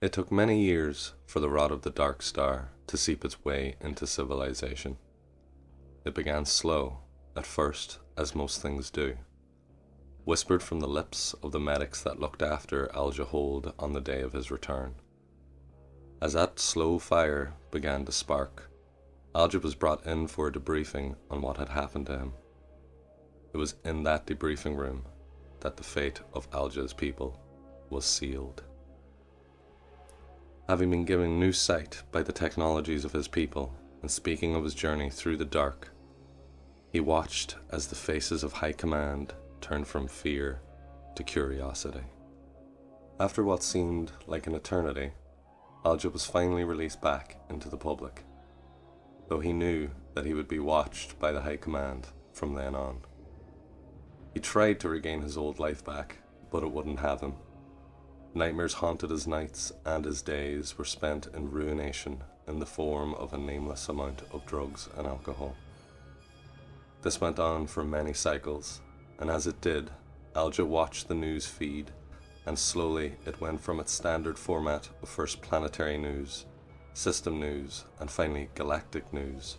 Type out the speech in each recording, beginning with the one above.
It took many years for the rot of the Dark Star to seep its way into civilization. It began slow, at first, as most things do, whispered from the lips of the medics that looked after Al-Jahold on the day of his return. As that slow fire began to spark, Alja was brought in for a debriefing on what had happened to him. It was in that debriefing room that the fate of Alja's people was sealed. Having been given new sight by the technologies of his people, and speaking of his journey through the dark, he watched as the faces of high command turned from fear to curiosity. After what seemed like an eternity, Alja was finally released back into the public, though he knew that he would be watched by the high command from then on. He tried to regain his old life back, but it wouldn't have him. Nightmares haunted his nights, and his days were spent in ruination in the form of a nameless amount of drugs and alcohol. This went on for many cycles, and as it did, Alja watched the news feed, and slowly it went from its standard format of first planetary news, system news, and finally galactic news,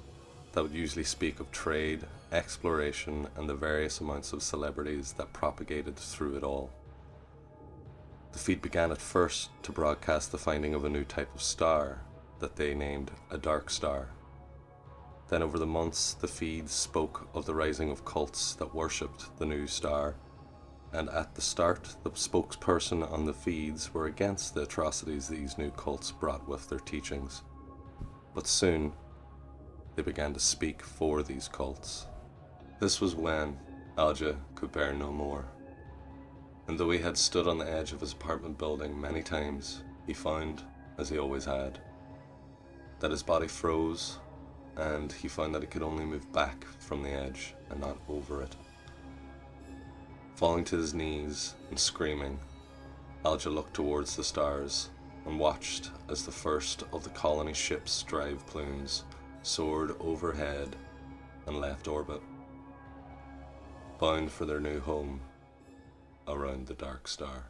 that would usually speak of trade, exploration, and the various amounts of celebrities that propagated through it all. The feed began at first to broadcast the finding of a new type of star that they named a dark star. Then over the months, the feeds spoke of the rising of cults that worshipped the new star, and at the start, the spokesperson on the feeds were against the atrocities these new cults brought with their teachings. But soon, they began to speak for these cults. This was when Alja could bear no more. And though he had stood on the edge of his apartment building many times, he found, as he always had, that his body froze, and he found that he could only move back from the edge and not over it. Falling to his knees and screaming, Alja looked towards the stars and watched as the first of the colony ship's drive plumes soared overhead and left orbit, bound for their new home around the Dark Star.